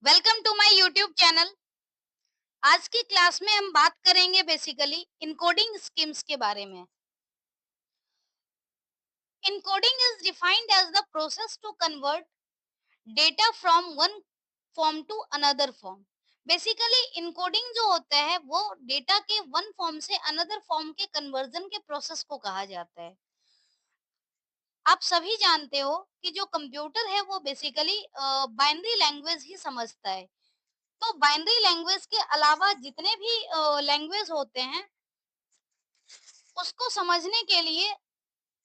Welcome to my YouTube channel. आज की class में हम बात करेंगे बेसिकली इनकोडिंग स्कीम्स के बारे में। Encoding is defined as the process to convert data from one form to another form. Basically encoding जो होता है वो डेटा के वन फॉर्म से अनदर फॉर्म के कन्वर्जन के प्रोसेस को कहा जाता है। आप सभी जानते हो कि जो कंप्यूटर है वो बेसिकली बाइनरी लैंग्वेज ही समझता है। तो बाइनरी लैंग्वेज के अलावा जितने भी लैंग्वेज होते हैं उसको समझने के लिए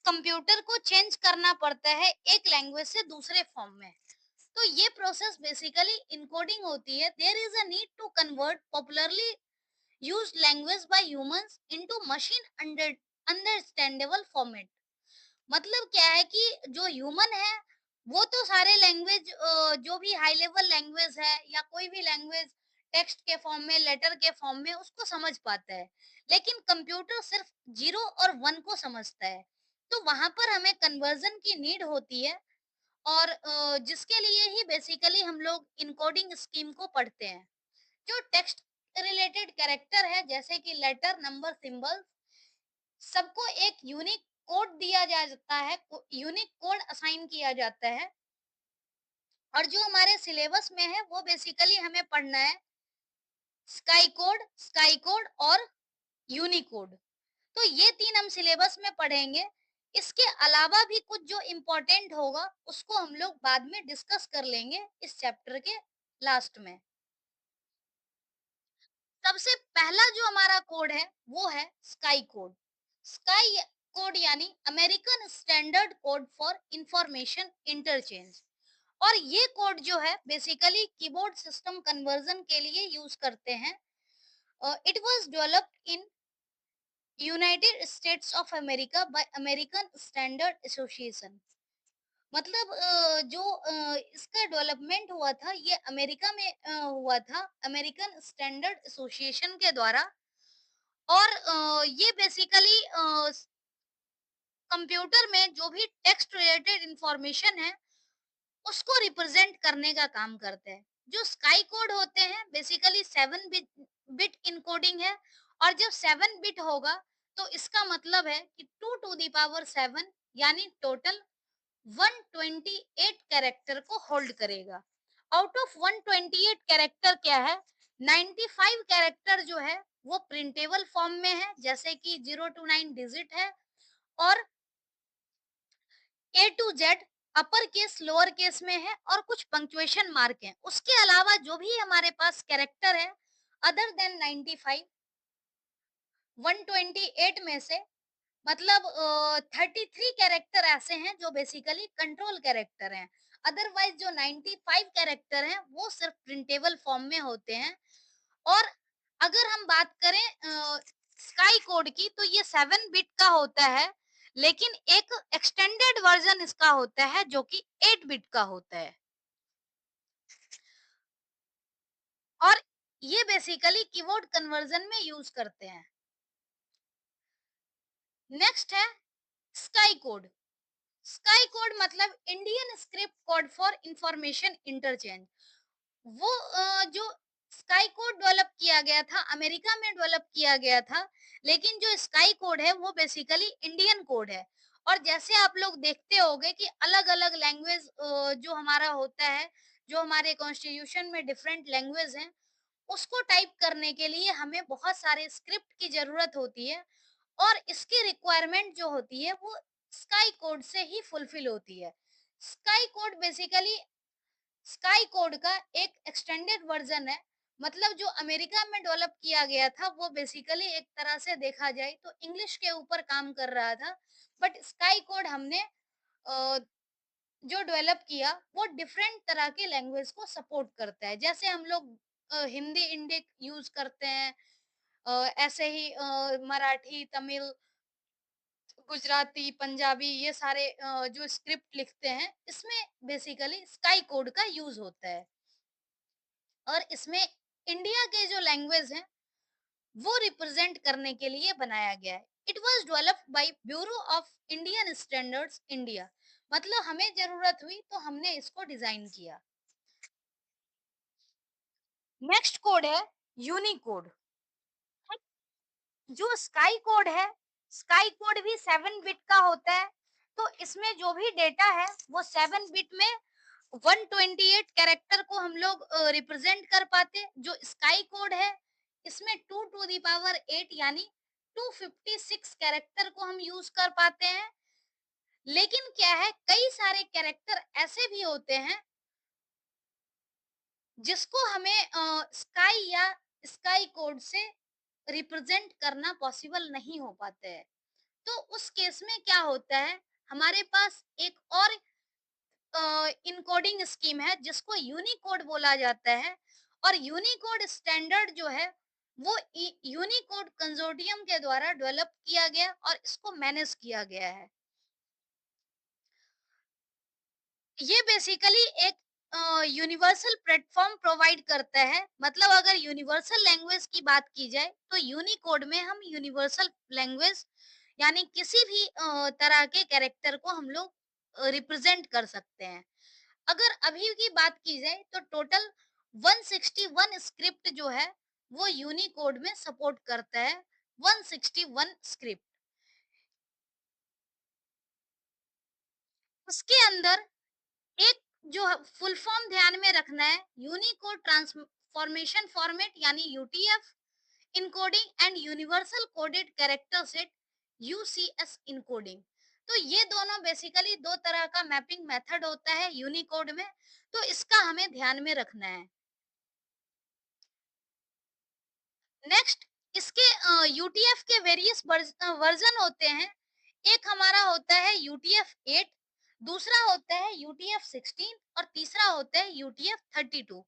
कंप्यूटर को चेंज करना पड़ता है एक लैंग्वेज से दूसरे फॉर्म में। तो ये प्रोसेस बेसिकली इनकोडिंग होती है। There is a need to convert popularly used language by humans into machine understandable format. मतलब क्या है कि जो ह्यूमन है वो तो सारे लैंग्वेज, जो भी हाई लेवल लैंग्वेज है या कोई भी लैंग्वेज टेक्स्ट के फॉर्म में, लेटर के फॉर्म में उसको समझ पाता है, लेकिन कंप्यूटर सिर्फ जीरो और वन को समझता है। तो वहां पर हमें कन्वर्जन की नीड होती है और जिसके लिए ही बेसिकली हम लोग इनकोडिंग स्कीम को पढ़ते हैं। जो टेक्स्ट रिलेटेड कैरेक्टर है जैसे कि लेटर, नंबर, सिंबल, सबको एक यूनिक कोड दिया जाता है, यूनिक कोड असाइन किया जाता है। और जो हमारे सिलेबस में है वो बेसिकली हमें पढ़ना है स्काई कोड और यूनिकोड। तो ये तीन हम सिलेबस में पढ़ेंगे। इसके अलावा भी कुछ जो इम्पोर्टेंट होगा उसको हम लोग बाद में डिस्कस कर लेंगे इस चैप्टर के लास्ट में। सबसे पहला जो हमारा कोड है वो है स्काई कोड। स्काई कोड यानी American standard code for information interchange. और ये कोड जो है बेसिकली कीबोर्ड सिस्टम कन्वर्जन के लिए यूज करते हैं। It was developed in United states of America bye American standard association. मतलब इसका डेवलपमेंट हुआ था ये अमेरिका में हुआ था अमेरिकन स्टैंडर्ड एसोसिएशन के द्वारा। और ये बेसिकली कंप्यूटर में जो भी टेक्स्ट रिलेटेड इंफॉर्मेशन है उसको रिप्रेजेंट करने का काम करते हैं। जो स्काई कोड होते हैं बेसिकली 7 बिट इनकोडिंग है। और जब 7 बिट होगा तो इसका मतलब है कि 2 to the power 7 यानी टोटल 128 कैरेक्टर को होल्ड करेगा। आउट ऑफ 128 कैरेक्टर क्या है, 95 कैरेक्टर जो है वो प्रिंटेबल फॉर्म में है जैसे कि 0 to 9 डिजिट है। और A to Z upper case lower case में है और कुछ पंक्चुएशन मार्क हैं। उसके अलावा जो भी हमारे पास कैरेक्टर है अदर देन 95, 128 में से मतलब 33 कैरेक्टर ऐसे हैं जो बेसिकली कंट्रोल कैरेक्टर हैं। अदरवाइज जो 95 कैरेक्टर हैं वो सिर्फ प्रिंटेबल फॉर्म में होते हैं। और अगर हम बात करें स्काई कोड की तो ये 7 बिट का होता है, लेकिन एक एक्सटेंडेड वर्जन इसका होता है जो कि 8 बिट का होता है। और ये बेसिकली कीबोर्ड कन्वर्जन में यूज करते हैं। नेक्स्ट है स्काई कोड। स्काई कोड मतलब Indian script code for information interchange. वो जो स्काई कोड डेवलप किया गया था अमेरिका में डेवलप किया गया था, लेकिन जो स्काई कोड है वो बेसिकली इंडियन कोड है। और जैसे आप लोग देखते होंगे कि अलग अलग लैंग्वेज जो हमारा होता है, जो हमारे कॉन्स्टिट्यूशन में डिफरेंट लैंग्वेज हैं, उसको टाइप करने के लिए हमें बहुत सारे स्क्रिप्ट की जरूरत होती है। और इसकी रिक्वायरमेंट जो होती है वो स्काई कोड से ही फुलफिल होती है। Sky code basically sky code का एक एक्सटेंडेड वर्जन है। मतलब जो अमेरिका में डेवलप किया गया था वो बेसिकली एक तरह से देखा जाए तो इंग्लिश के ऊपर काम कर रहा था। बट स्काई कोड हमने जो डेवलप किया वो डिफरेंट तरह के लैंग्वेज को सपोर्ट करता है। जैसे हम लोग हिंदी इंडिक यूज करते हैं, ऐसे ही मराठी, तमिल, गुजराती, पंजाबी, ये सारे जो स्क्रिप्ट लिखते हैं इसमें बेसिकली स्काई कोड का यूज होता है। और इसमें इंडिया के जो लैंग्वेज हैं वो रिप्रेजेंट करने के लिए बनाया गया है। It was developed by bureau of Indian standards India. मतलब हमें जरूरत हुई तो हमने इसको डिजाइन किया। नेक्स्ट कोड है यूनिकोड। जो स्काई कोड है, स्काई कोड भी 7 बिट का होता है। तो इसमें जो भी डेटा है वो 7 बिट में 128 कैरेक्टर को हम लोग रिप्रेजेंट कर पाते हैं। जो स्काई कोड है इसमें 2 टू द पावर 8 यानी 256 कैरेक्टर को हम यूज कर पाते हैं। लेकिन क्या है, कई सारे कैरेक्टर ऐसे भी होते हैं जिसको हमें स्काई या स्काई कोड से रिप्रेजेंट करना पॉसिबल नहीं हो पाते हैं। तो उस केस में क्या होता है, हमारे पास एक और इनकोडिंग स्कीम है जिसको यूनिकोड बोला जाता है। और यूनिकोड स्टैंडर्ड जो है वो यूनिकोड कंसोर्टियम के द्वारा डेवलप किया गया और इसको मैनेज किया गया है। ये बेसिकली एक यूनिवर्सल प्लेटफॉर्म प्रोवाइड करता है। मतलब अगर यूनिवर्सल लैंग्वेज की बात की जाए तो यूनिकोड में हम यूनिवर्सल लैंग्वेज यानी किसी भी तरह के कैरेक्टर को हम लोग रिप्रेजेंट कर सकते हैं। अगर अभी की बात की जाए तो टोटल 161 स्क्रिप्ट जो है वो यूनिकोड में सपोर्ट करता है। 161 स्क्रिप्ट, उसके अंदर एक जो फुल फॉर्म ध्यान में रखना है, यूनिकोड ट्रांसफॉर्मेशन फॉर्मेट यानी UTF, encoding and universal coded character set UCS encoding. तो ये दोनों बेसिकली दो तरह का मैपिंग मेथड होता है यूनिकोड में। तो इसका हमें ध्यान में रखना है। नेक्स्ट, इसके यूटीएफ के वेरियस वर्जन होते हैं। एक हमारा होता है यूटीएफ 8, दूसरा होता है यूटीएफ 16 और तीसरा होता है यूटीएफ 32।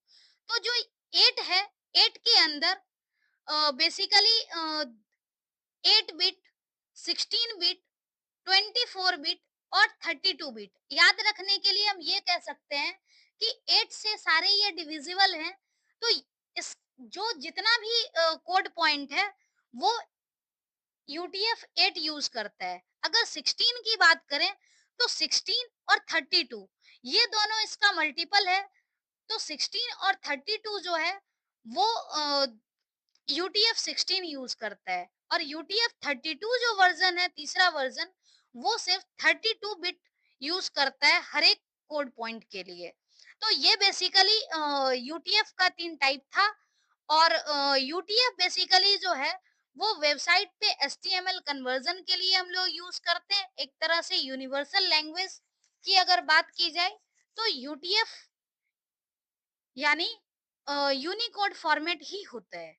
तो जो 8 है, 8 के अंदर बेसिकली 8 बिट, 16 बिट, 24 बिट और 32 बिट। याद रखने के लिए हम ये कह सकते हैं कि 8 से सारे ये डिविजिबल हैं। तो इस जो जितना भी कोड पॉइंट है वो यूटीएफ 8 यूज करता है। अगर 16 की बात करें तो 16 और 32 ये दोनों इसका मल्टीपल है। तो 16 और 32 जो है वो यूटीएफ 16 यूज करता है। और यूटीएफ 32 जो वर्जन है, तीसरा वर्जन, वो सिर्फ 32 बिट यूज करता है हर एक कोड पॉइंट के लिए। तो ये बेसिकली यूटीएफ का 3 टाइप था। और यूटीएफ बेसिकली जो है वो वेबसाइट पे एचटीएमएल कन्वर्जन के लिए हम लोग यूज करते हैं। एक तरह से यूनिवर्सल लैंग्वेज की अगर बात की जाए तो यूटीएफ यानी यूनिकोड फॉर्मेट ही होता है।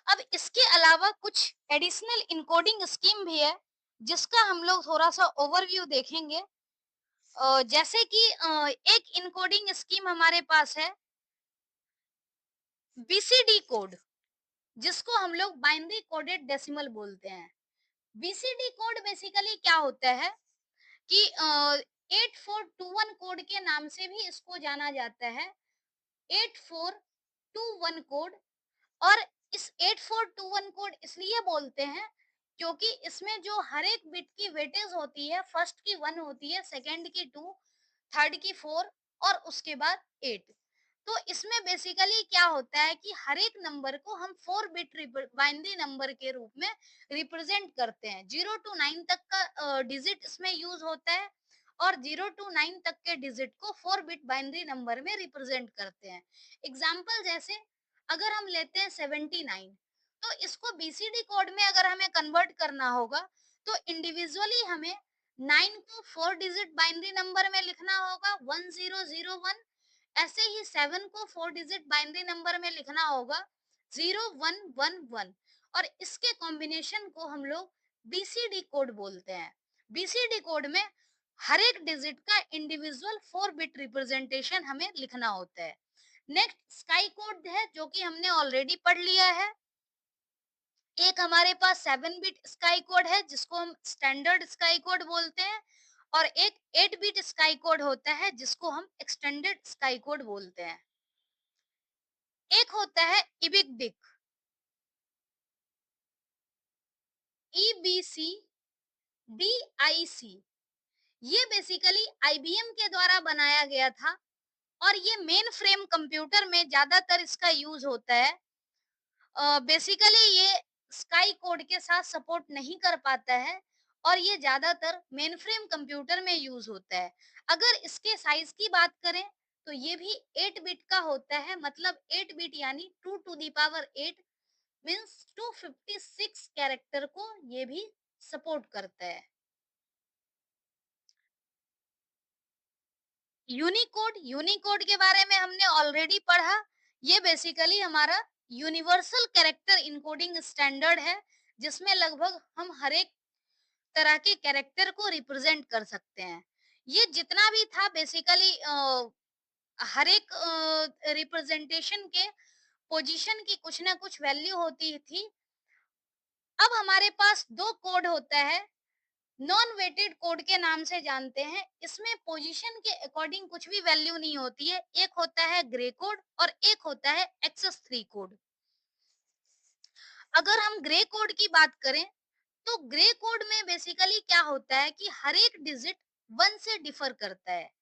अब इसके अलावा कुछ एडिशनल इनकोडिंग स्कीम भी है जिसका हम लोग थोड़ा सा ओवरव्यू देखेंगे। जैसे कि एक इनकोडिंग स्कीम हमारे पास है बीसीडी कोड, जिसको हम लोग बाइनरी कोडेड डेसिमल बोलते हैं। बीसीडी कोड बेसिकली क्या होता है कि 8421 कोड के नाम से भी इसको जाना जाता है। 8421 कोड। और इस 8421 कोड इसलिए बोलते हैं क्योंकि इसमें जो हर एक बिट की वेटेज होती है, फर्स्ट की 1 होती है, सेकंड की 2, थर्ड की 4 और उसके बाद 8। तो इसमें बेसिकली क्या होता है कि हर एक नंबर को हम 4 बिट बाइनरी नंबर के रूप में रिप्रेजेंट करते हैं। 0 टू 9 तक का डिजिट इसमें यूज होता है और 0 टू 9 तक के डिजिट को 4 बिट बाइनरी नंबर में रिप्रेजेंट करते हैं। एग्जाम्पल जैसे अगर हम लेते हैं 79, तो इसको बीसीडी कोड में अगर हमें कन्वर्ट करना होगा तो इंडिविजुअली हमें 9 को 4 डिजिट बाइनरी नंबर में लिखना होगा 1001। ऐसे ही 7 को 4 डिजिट बाइनरी नंबर में लिखना होगा 0111। और इसके कॉम्बिनेशन को हम लोग बीसीडी कोड बोलते हैं। बीसीडी कोड में हर एक डिजिट का इंडिविजुअल 4 बिट रिप्रेजेंटेशन हमें लिखना होता है। नेक्स्ट स्काई कोड है जो कि हमने ऑलरेडी पढ़ लिया है। एक हमारे पास 7 बिट स्काई कोड है जिसको हम स्टैंडर्ड स्काई कोड बोलते हैं। और एक 8 बिट स्काई कोड होता है जिसको हम एक्सटेंडेड स्काई कोड बोलते हैं। एक होता है इबिक डिक, EBCDIC। ये बेसिकली IBM के द्वारा बनाया गया था। और ये मेन फ्रेम कंप्यूटर में ज्यादातर इसका यूज होता है। बेसिकली ये स्काई कोड के साथ सपोर्ट नहीं कर पाता है और ये ज्यादातर मेन फ्रेम कंप्यूटर में यूज होता है। अगर इसके साइज की बात करें तो ये भी 8 बिट का होता है, मतलब 8 बिट यानी 2 to the power 8 means 256 character को ये भी सपोर्ट करता है। यूनिकोड के बारे में हमने ऑलरेडी पढ़ा। ये बेसिकली हमारा यूनिवर्सल कैरेक्टर इनकोडिंग स्टैंडर्ड है, जिसमें लगभग हम हर एक तरह के कैरेक्टर को रिप्रेजेंट कर सकते हैं। ये जितना भी था बेसिकली हर एक रिप्रेजेंटेशन के पोजीशन की कुछ ना कुछ वैल्यू होती थी। अब हमारे पास दो कोड होता है, नॉन वेटेड कोड के नाम से जानते हैं। इसमें पोजीशन के अकॉर्डिंग कुछ भी वैल्यू नहीं होती है। एक होता है ग्रे कोड और एक होता है एक्सेस 3 कोड। अगर हम ग्रे कोड की बात करें तो ग्रे कोड में बेसिकली क्या होता है कि हर एक डिजिट 1 से डिफर करता है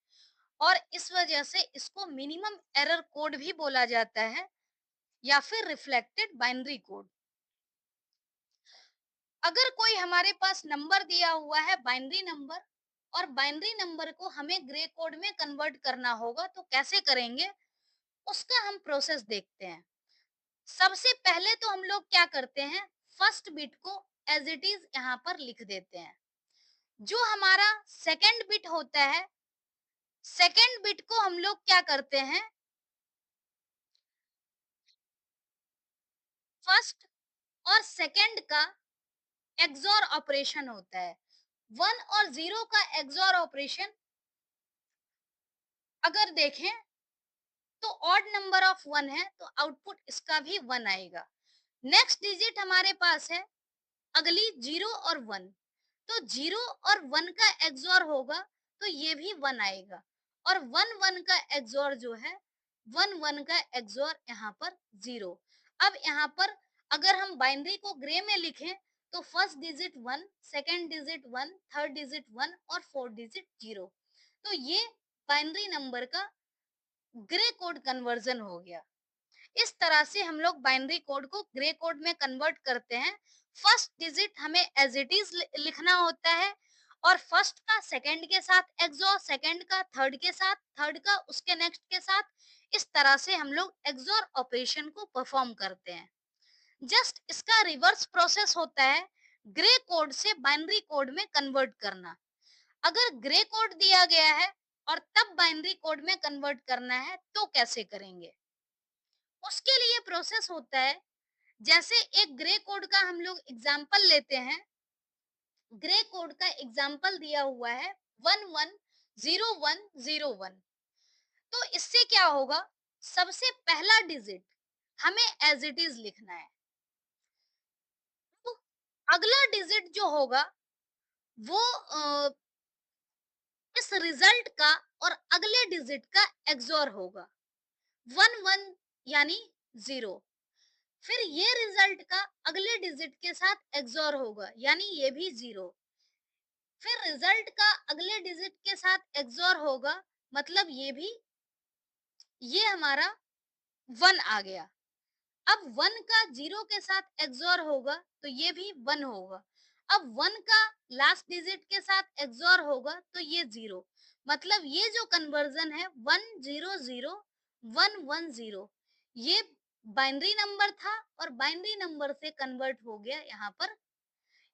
और इस वजह से इसको मिनिमम एरर कोड भी बोला जाता है या फिर रिफ्लेक्टेड बाइनरी कोड। अगर कोई हमारे पास नंबर दिया हुआ है बाइनरी नंबर और बाइनरी नंबर को हमें ग्रे कोड में कन्वर्ट करना होगा तो कैसे करेंगे, उसका हम प्रोसेस देखते हैं। सबसे पहले तो हम लोग क्या करते हैं, फर्स्ट बिट को एज इट इज यहाँ पर लिख देते हैं। जो हमारा सेकंड बिट होता है, सेकंड बिट को हम लोग क्या करते हैं, फर्स्ट और सेकंड का एक्सओर ऑपरेशन होता है। 1 और 0 का एक्सओर ऑपरेशन अगर देखें तो ऑड नंबर ऑफ 1 है तो आउटपुट इसका भी 1 आएगा। नेक्स्ट डिजिट हमारे पास है अगली 0 और 1, तो 0 और 1 का एक्सओर होगा तो ये भी 1 आएगा और 1 1 का एक्सओर जो है 1 1 का एक्सओर यहाँ पर 0। अब यहाँ पर अगर हम बाइनरी को ग्रे में लिखें तो first digit 1, second digit 1, third digit 1 और फोर्थ डिजिट 0। तो ये बाइनरी नंबर का ग्रे कोड कन्वर्जन हो गया। इस तरह से हम लोग बाइनरी कोड को ग्रे कोड में कन्वर्ट करते हैं। फर्स्ट डिजिट हमें एज इट इज लिखना होता है और फर्स्ट का सेकंड के साथ एक्सओर, सेकंड का थर्ड के साथ, थर्ड का उसके नेक्स्ट के साथ। इस तरह से हम लोग एक्सओर ऑपरेशन को परफॉर्म करते हैं। जस्ट इसका रिवर्स प्रोसेस होता है ग्रे कोड से बाइनरी कोड में कन्वर्ट करना। अगर ग्रे कोड दिया गया है और तब बाइनरी कोड में कन्वर्ट करना है तो कैसे करेंगे, उसके लिए प्रोसेस होता है। जैसे एक ग्रे कोड का हम लोग एग्जांपल लेते हैं। ग्रे कोड का एग्जांपल दिया हुआ है 110101। तो इससे क्या होगा, सबसे पहला डिजिट हमें एज इट इज लिखना है। तो अगला डिजिट जो होगा वो इस रिजल्ट का और अगले डिजिट का एक्सओर होगा। 11 यानी 0। फिर ये रिजल्ट का अगले डिजिट के साथ एक्सओर होगा यानी ये भी 0। फिर रिजल्ट का अगले डिजिट के साथ एक्सओर होगा, मतलब ये हमारा 1 आ गया। अब 1 का 0 के साथ एक्सओर होगा तो ये भी 1 होगा। अब 1 का लास्ट डिजिट के साथ एक्सओर होगा तो ये 0। मतलब ये जो कन्वर्जन है 100 110, ये बाइनरी नंबर था और बाइनरी नंबर से कन्वर्ट हो गया यहाँ पर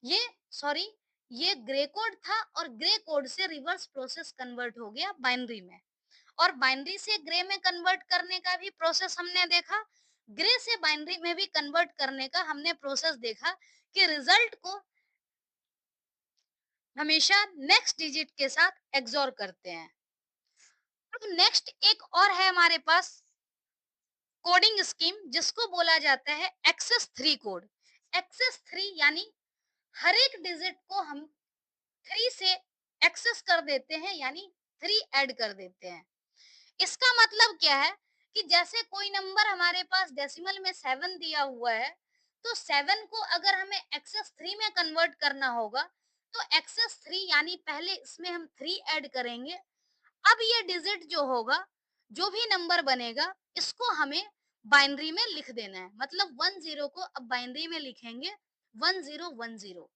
ये सॉरी ये ग्रे कोड था और ग्रे कोड से रिवर्स प्रोसेस कन्वर्ट हो गया बाइनरी में। और बाइनरी से ग्रे में कन्वर्ट करने का भी प्रोसेस हमने देखा। ग्रे से बाइनरी में भी कन्वर्ट करने का हमने प्रोसेस देखा कि रिजल्ट को हमेशा नेक्स्ट डिजिट के साथ एक्सओर करते हैं। अब नेक्स्ट एक और है हमारे पास कोडिंग स्कीम जिसको बोला जाता है एक्सेस 3 कोड। एक्सेस 3 यानी हर एक डिजिट को हम 3 से एक्सेस कर देते हैं यानी 3 ऐड कर देते हैं। इसका मतलब क्या है कि जैसे कोई नंबर हमारे पास डेसिमल में 7 दिया हुआ है तो 7 को अगर हमें एक्सेस 3 में कन्वर्ट करना होगा तो एक्सेस 3 यानी पहले इसमें हम 3 ऐड करेंगे। अब ये डिजिट जो होगा जो भी नंबर बनेगा इसको हमें बाइनरी में लिख देना है। मतलब 10 को अब बाइनरी में लिखेंगे 1010।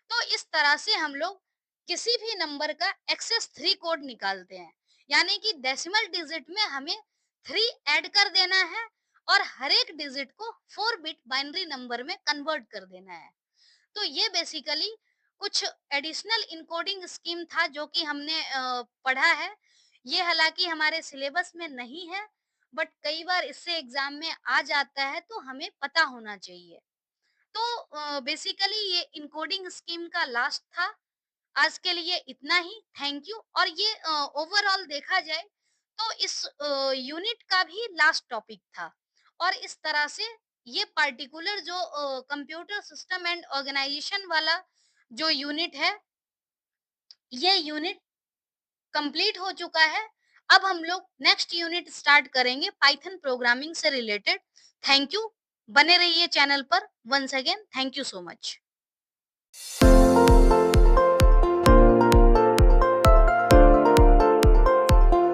तो इस तरह से हम लोग किसी भी नंबर का एक्सेस 3 कोड निकालते हैं। यानी कि डेसिमल डिजिट में हमें 3 ऐड कर देना है और हर एक डिजिट को 4 बिट बाइनरी नंबर में कन्वर्ट कर देना है। तो ये बेसिकली कुछ एडिशनल इनकोडिंग स्कीम था जो कि हमने पढ़ा है। ये हालाँकि हमारे सिलेबस में नहीं है, बट कई बार इससे एग्ज़ाम में आ जाता है तो हमें पता होना चाहिए। तो बेसिकली ये इनकोडिंग स्कीम का लास्ट था। आज के लिए इतना ही। Thank you. और ये ओवरऑल देखा जाए तो इस यूनिट का भी लास्ट टॉपिक था। और इस तरह से ये पार्टिकुलर जो कंप्यूटर सिस्टम एंड ऑर्गेनाइजेशन वाला जो यूनिट है, ये यूनिट कंप्लीट हो चुका है। अब हम लोग नेक्स्ट यूनिट स्टार्ट करेंगे पाइथन प्रोग्रामिंग से रिलेटेड। Thank you. बने रहिए चैनल पर। Once again thank you so much.